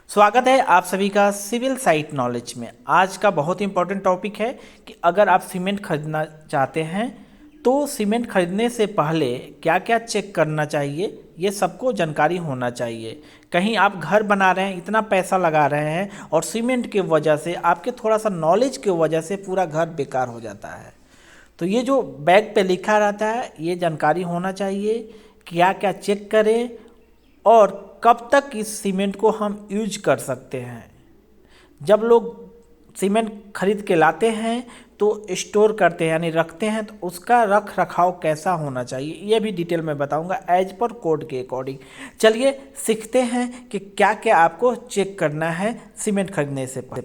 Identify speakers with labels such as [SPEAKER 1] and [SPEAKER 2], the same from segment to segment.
[SPEAKER 1] स्वागत है आप सभी का सिविल साइट नॉलेज में। आज का बहुत इंपॉर्टेंट टॉपिक है कि अगर आप सीमेंट खरीदना चाहते हैं तो सीमेंट खरीदने से पहले क्या क्या चेक करना चाहिए, ये सबको जानकारी होना चाहिए। कहीं आप घर बना रहे हैं, इतना पैसा लगा रहे हैं और सीमेंट की वजह से आपके थोड़ा सा नॉलेज की वजह से पूरा घर बेकार हो जाता है। तो ये जो बैग पे लिखा रहता है ये जानकारी होना चाहिए, क्या क्या चेक करें और कब तक इस सीमेंट को हम यूज कर सकते हैं। जब लोग सीमेंट खरीद के लाते हैं तो स्टोर करते हैं यानी रखते हैं, तो उसका रख रखाव कैसा होना चाहिए ये भी डिटेल में बताऊंगा एज पर कोड के अकॉर्डिंग। चलिए सीखते हैं कि क्या क्या आपको चेक करना है सीमेंट खरीदने से पहले।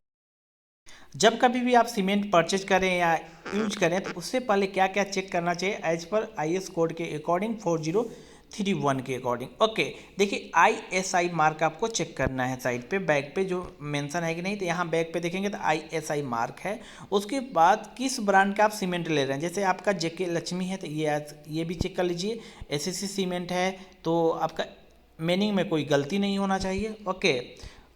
[SPEAKER 1] जब कभी भी आप सीमेंट परचेज करें या यूज करें तो उससे पहले क्या क्या चेक करना चाहिए एज पर IS कोड के अकॉर्डिंग 4031 के अकॉर्डिंग। ओके, देखिए ISI मार्क आपको चेक करना है साइड पे बैग पे जो मेंशन है कि नहीं। तो यहाँ बैग पे देखेंगे तो ISI मार्क है। उसके बाद किस ब्रांड का आप सीमेंट ले रहे हैं, जैसे आपका JK लक्ष्मी है तो ये भी चेक कर लीजिए। SSC सीमेंट है तो आपका मीनिंग में कोई गलती नहीं होना चाहिए। ओके,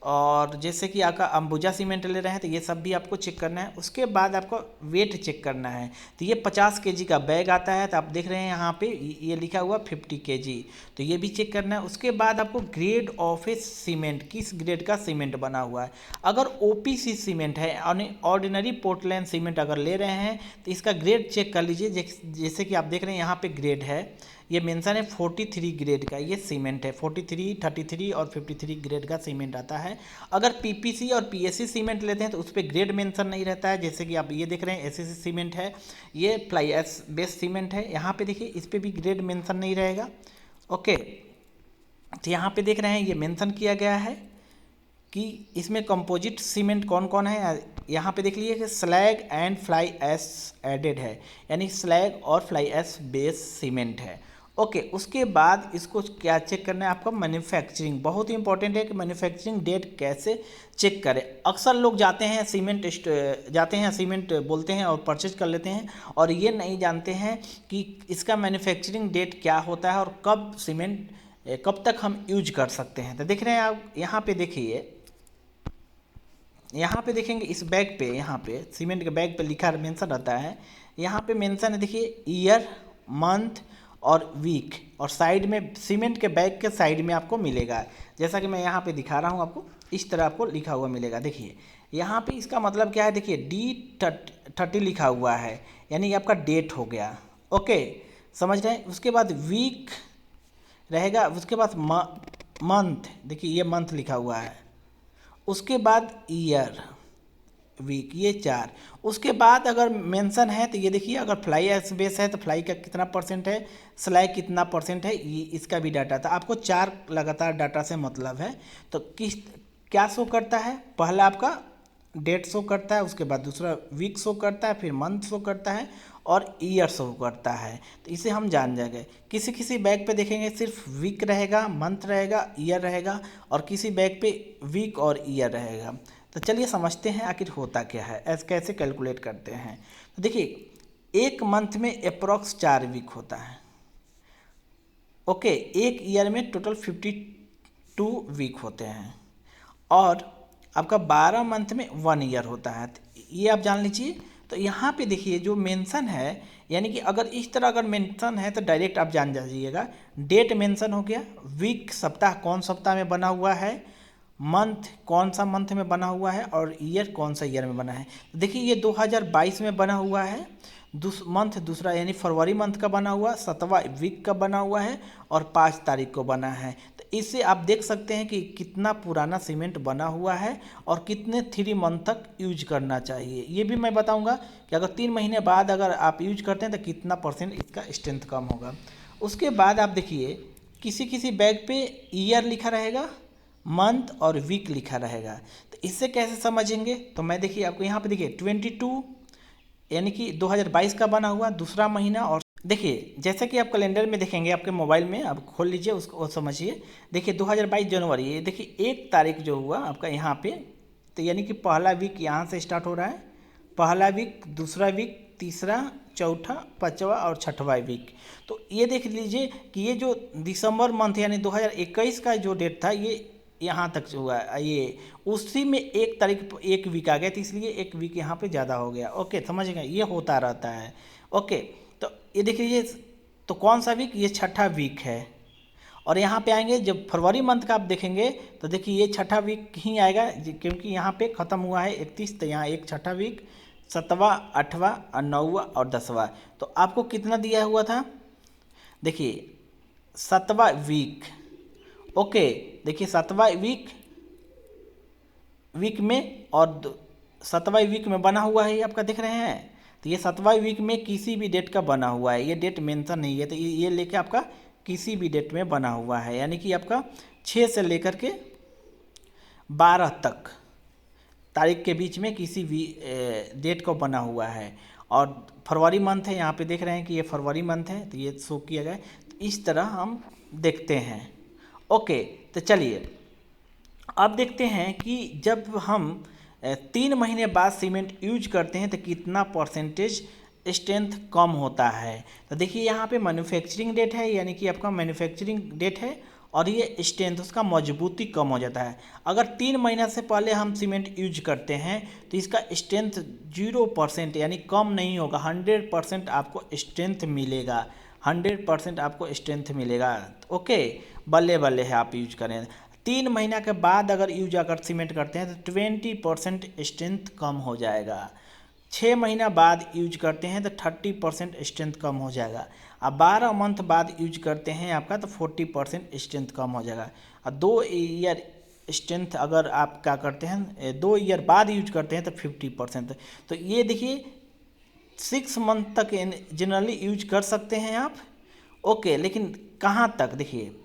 [SPEAKER 1] और जैसे कि आपका अंबुजा सीमेंट ले रहे हैं तो ये सब भी आपको चेक करना है। उसके बाद आपको वेट चेक करना है। तो ये 50 kg का बैग आता है, तो आप देख रहे हैं यहाँ पे ये लिखा हुआ 50 kg, तो ये भी चेक करना है। उसके बाद आपको ग्रेड ऑफ ए सीमेंट, किस ग्रेड का सीमेंट बना हुआ है। अगर OPC सीमेंट है, ऑर्डिनरी पोर्टलैंड सीमेंट अगर ले रहे हैं तो इसका ग्रेड चेक कर लीजिए। जैसे कि आप देख रहे हैं यहाँ पे ग्रेड है, ये मेंशन है 43 ग्रेड का ये सीमेंट है। 43, 33 और 53 ग्रेड का सीमेंट आता है। अगर PPC और PSC सीमेंट लेते हैं तो उस पर ग्रेड मेंशन नहीं रहता है। जैसे कि आप ये देख रहे हैं SSC सीमेंट है, ये फ्लाई एश बेस सीमेंट है। यहाँ पे देखिए इस पर भी ग्रेड मेंशन नहीं रहेगा। ओके, तो यहाँ पे देख रहे हैं ये मेंशन किया गया है कि इसमें कंपोजिट सीमेंट कौन कौन है। यहाँ पे देख लीजिए कि slag and fly ash added है, यानी स्लैग और फ्लाई एश बेस सीमेंट है। ओके, उसके बाद इसको क्या चेक करना है आपका मैन्युफैक्चरिंग। बहुत ही इंपॉर्टेंट है कि मैन्युफैक्चरिंग डेट कैसे चेक करें। अक्सर लोग जाते हैं सीमेंट बोलते हैं और परचेज कर लेते हैं और ये नहीं जानते हैं कि इसका मैन्युफैक्चरिंग डेट क्या होता है और कब तक हम यूज कर सकते हैं। तो देख रहे हैं आप यहाँ पे देखिए, यहाँ पे देखेंगे इस बैग पे, यहाँ पे सीमेंट के बैग पे लिखा मेंशन रहता है। यहाँ पे मेंशन है देखिए ईयर, मंथ और वीक, और साइड में सीमेंट के बैग के साइड में आपको मिलेगा। जैसा कि मैं यहाँ पे दिखा रहा हूँ आपको, इस तरह आपको लिखा हुआ मिलेगा। देखिए यहाँ पे इसका मतलब क्या है, देखिए D30 लिखा हुआ है, यानी आपका डेट हो गया। ओके, समझ रहे हैं। उसके बाद वीक रहेगा, उसके बाद मंथ, देखिए ये मंथ लिखा हुआ है। उसके बाद ईयर, वीक, ये 4। उसके बाद अगर मेंशन है तो ये देखिए, अगर फ्लाई एश बेस है तो फ्लाई का कितना परसेंट है, स्लैग कितना परसेंट है, ये इसका भी डाटा था। आपको 4 लगातार डाटा से मतलब है। तो क्या शो करता है, पहला आपका डेट शो करता है, उसके बाद दूसरा वीक शो करता है, फिर मंथ शो करता है और ईयर शो करता है। तो इसे हम जान जाएंगे। किसी किसी बैग पे देखेंगे सिर्फ वीक रहेगा, मंथ रहेगा, ईयर रहेगा, और किसी बैग पे वीक और ईयर रहेगा। तो चलिए समझते हैं आखिर होता क्या है, कैसे कैलकुलेट करते हैं। तो देखिए एक मंथ में अप्रॉक्स 4 वीक होता है। ओके, एक ईयर में टोटल 52 वीक होते हैं और आपका 12 मंथ में 1 ईयर होता है। तो ये आप जान लीजिए। तो यहाँ पे देखिए जो मेंशन है, यानी कि अगर इस तरह अगर मेंशन है तो डायरेक्ट आप जान जाइएगा। डेट मेंशन हो गया, वीक सप्ताह कौन सप्ताह में बना हुआ है, मंथ कौन सा मंथ में बना हुआ है और ईयर कौन सा ईयर में बना है। तो देखिए ये 2022 में बना हुआ है, मंथ दूसरा यानी फरवरी मंथ का बना हुआ, 7वां वीक का बना हुआ है और 5 तारीख को बना है। तो इससे आप देख सकते हैं कि कितना पुराना सीमेंट बना हुआ है और कितने 3 मंथ तक यूज करना चाहिए। ये भी मैं बताऊंगा कि अगर 3 महीने बाद अगर आप यूज करते हैं तो कितना परसेंट इसका स्ट्रेंथ कम होगा। उसके बाद आप देखिए किसी किसी बैग पे ईयर लिखा रहेगा, मंथ और वीक लिखा रहेगा। तो इससे कैसे समझेंगे, तो मैं देखिए आपको यहाँ पे देखिए 22 यानी कि 2022 का बना हुआ दूसरा महीना। और देखिए जैसा कि आप कैलेंडर में देखेंगे आपके मोबाइल में, आप खोल लीजिए उसको समझिए। देखिए 2022 जनवरी, ये देखिए 1 तारीख जो हुआ आपका यहाँ पे, तो यानी कि पहला वीक यहाँ से स्टार्ट हो रहा है। पहला वीक, दूसरा वीक, तीसरा, चौथा, पाँचवा और छठवां वीक। तो ये देख लीजिए कि ये जो दिसंबर मंथ यानी 2021 का जो डेट था, ये यहाँ तक हुआ ये, उसी में 1 तारीख 1 वीक आ गया, तो इसलिए 1 वीक यहाँ पे ज़्यादा हो गया। ओके, समझ गए, ये होता रहता है। ओके, तो ये देखिए ये, तो कौन सा वीक, ये छठा वीक है। और यहाँ पे आएंगे जब फरवरी मंथ का आप देखेंगे तो देखिए ये छठा वीक ही आएगा, क्योंकि यहाँ पे ख़त्म हुआ है 31, तो यहाँ एक छठा वीक, 7वां 8वां और 9वां और 10वां। तो आपको कितना दिया हुआ था, देखिए 7वां वीक। ओके, देखिए 7वां वीक में, और 7वां वीक में बना हुआ है, ये आपका देख रहे हैं। तो ये 7वां वीक में किसी भी डेट का बना हुआ है, ये डेट मेंशन नहीं है, तो ये लेके आपका किसी भी डेट में बना हुआ है, यानी कि आपका 6 से लेकर के 12 तक तारीख के बीच में किसी भी डेट को बना हुआ है। और फरवरी मंथ है, यहाँ पे देख रहे हैं कि ये फरवरी मंथ है, तो ये शो किया गया है। तो इस तरह हम देखते हैं। ओके, तो चलिए अब देखते हैं कि जब हम 3 महीने बाद सीमेंट यूज करते हैं तो कितना परसेंटेज स्ट्रेंथ कम होता है। तो देखिए यहाँ पे मैन्युफैक्चरिंग डेट है, यानी कि आपका मैन्युफैक्चरिंग डेट है, और ये स्ट्रेंथ उसका मजबूती कम हो जाता है। अगर 3 महीना से पहले हम सीमेंट यूज करते हैं तो इसका स्ट्रेंथ 0% यानी कम नहीं होगा, 100% आपको स्ट्रेंथ मिलेगा, 100% आपको स्ट्रेंथ मिलेगा। ओके, बल्ले बल्ले है, आप यूज करें। 3 महीना के बाद अगर यूज अगर सीमेंट करते हैं तो 20% स्ट्रेंथ कम हो जाएगा। 6 महीना बाद यूज करते हैं तो 30% स्ट्रेंथ कम हो जाएगा। अब 12 मंथ बाद यूज करते हैं आपका तो 40% स्ट्रेंथ कम हो जाएगा। और 2 ईयर स्ट्रेंथ अगर आप क्या करते हैं 2 ईयर बाद यूज करते हैं तो 50%। तो ये देखिए 6 मंथ तक जनरली यूज कर सकते हैं आप। ओके, लेकिन कहाँ तक, देखिए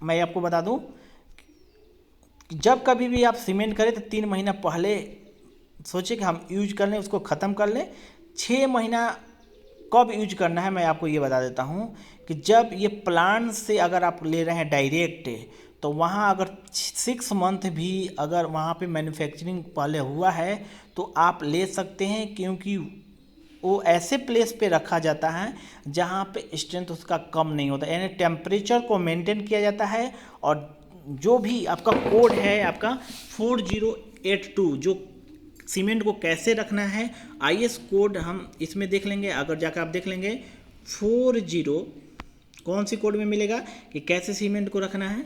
[SPEAKER 1] मैं आपको बता दूं, जब कभी भी आप सीमेंट करें तो 3 महीना पहले सोचिए कि हम यूज कर लें, उसको ख़त्म कर लें। 6 महीना कब यूज करना है मैं आपको ये बता देता हूँ कि जब ये प्लांट से अगर आप ले रहे हैं डायरेक्ट, तो वहाँ अगर 6 मंथ भी अगर वहाँ पे मैन्युफैक्चरिंग पहले हुआ है तो आप ले सकते हैं, क्योंकि वो ऐसे प्लेस पे रखा जाता है जहाँ पे स्ट्रेंथ उसका कम नहीं होता, यानी टेम्परेचर को मेंटेन किया जाता है। और जो भी आपका कोड है आपका 4082, जो सीमेंट को कैसे रखना है, IS कोड हम इसमें देख लेंगे। अगर जाकर आप देख लेंगे 40 कौन सी कोड में मिलेगा कि कैसे सीमेंट को रखना है,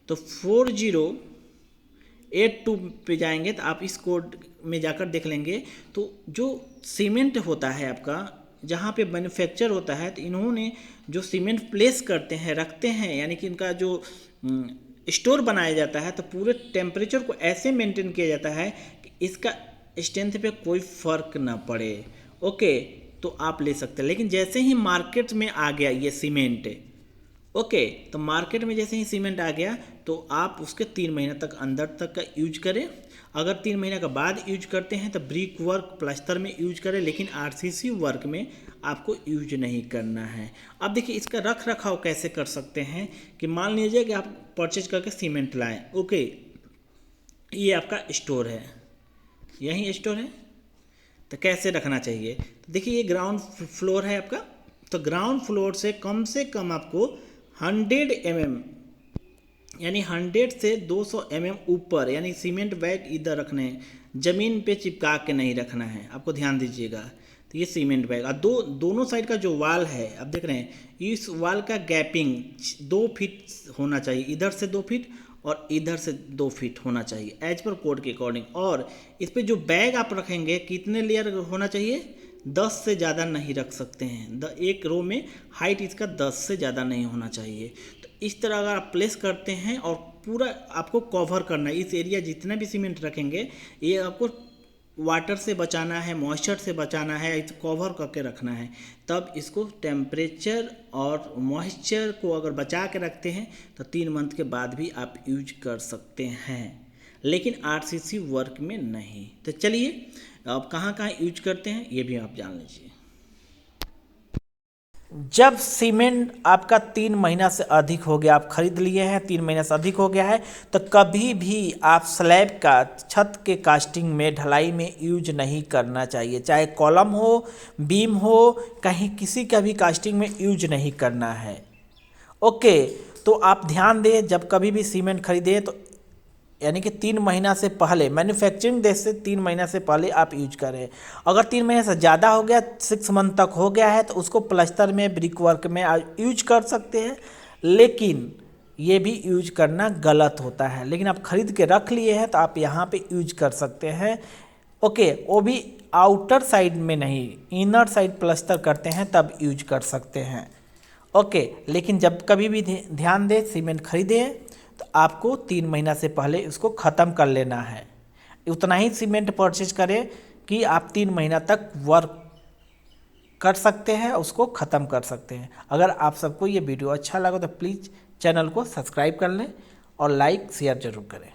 [SPEAKER 1] तो 4082 पे जाएंगे तो आप इस कोड में जाकर देख लेंगे। तो जो सीमेंट होता है आपका जहाँ पे मैन्युफैक्चर होता है, तो इन्होंने जो सीमेंट प्लेस करते हैं रखते हैं, यानी कि इनका जो स्टोर बनाया जाता है, तो पूरे टेम्परेचर को ऐसे मेंटेन किया जाता है कि इसका स्ट्रेंथ पे कोई फ़र्क ना पड़े। ओके, तो आप ले सकते हैं। लेकिन जैसे ही मार्केट में आ गया ये सीमेंट, ओके, तो मार्केट में जैसे ही सीमेंट आ गया तो आप उसके 3 महीने तक अंदर तक का यूज करें। अगर 3 महीने के बाद यूज करते हैं तो ब्रिक वर्क प्लास्टर में यूज करें, लेकिन RCC वर्क में आपको यूज नहीं करना है। अब देखिए इसका रख रखाव कैसे कर सकते हैं कि मान लीजिए कि आप परचेज करके सीमेंट लाएं। ओके, ये आपका स्टोर है, यही स्टोर है, तो कैसे रखना चाहिए, तो देखिए ये ग्राउंड फ्लोर है आपका, तो ग्राउंड फ्लोर से कम आपको 100 mm यानी 100 से 200 mm ऊपर, यानी सीमेंट बैग इधर रखने हैं, ज़मीन पे चिपका के नहीं रखना है, आपको ध्यान दीजिएगा। तो ये सीमेंट बैग और दोनों साइड का जो वाल है आप देख रहे हैं, इस वाल का गैपिंग 2 फीट होना चाहिए, इधर से 2 फीट और इधर से 2 फीट होना चाहिए एज पर कोड के अकॉर्डिंग। और इस पर जो बैग आप रखेंगे कितने लेयर होना चाहिए, 10 से ज़्यादा नहीं रख सकते हैं। एक रो में हाइट इसका 10 से ज़्यादा नहीं होना चाहिए। तो इस तरह अगर आप प्लेस करते हैं और पूरा आपको कवर करना है, इस एरिया जितना भी सीमेंट रखेंगे ये आपको वाटर से बचाना है, मॉइस्चर से बचाना है, इसे कवर करके रखना है। तब इसको टेम्परेचर और मॉइस्चर को अगर बचा के रखते हैं तो 3 मंथ के बाद भी आप यूज कर सकते हैं, लेकिन RCC वर्क में नहीं। तो चलिए अब कहाँ कहाँ यूज करते हैं ये भी आप जान लीजिए। जब सीमेंट आपका 3 महीना से अधिक हो गया, आप खरीद लिए हैं, 3 महीना से अधिक हो गया है, तो कभी भी आप स्लैब का छत के कास्टिंग में ढलाई में यूज नहीं करना चाहिए, चाहे कॉलम हो, बीम हो, कहीं किसी का भी कास्टिंग में यूज नहीं करना है। ओके, तो आप ध्यान दें जब कभी भी सीमेंट खरीदें तो यानी कि 3 महीना से पहले, मैन्युफैक्चरिंग डेट से 3 महीना से पहले आप यूज करें। अगर 3 महीने से ज़्यादा हो गया, 6 मंथ तक हो गया है, तो उसको प्लास्टर में, ब्रिक वर्क में यूज कर सकते हैं, लेकिन ये भी यूज करना गलत होता है। लेकिन आप खरीद के रख लिए हैं तो आप यहाँ पे यूज कर सकते हैं। ओके, वो भी आउटर साइड में नहीं, इनर साइड प्लास्टर करते हैं तब यूज कर सकते हैं। ओके, लेकिन जब कभी भी ध्यान दें, सीमेंट खरीदें तो आपको 3 महीना से पहले उसको ख़त्म कर लेना है। उतना ही सीमेंट परचेज करें कि आप 3 महीना तक वर्क कर सकते हैं, उसको ख़त्म कर सकते हैं। अगर आप सबको ये वीडियो अच्छा लगा तो प्लीज़ चैनल को सब्सक्राइब कर लें और लाइक शेयर ज़रूर करें।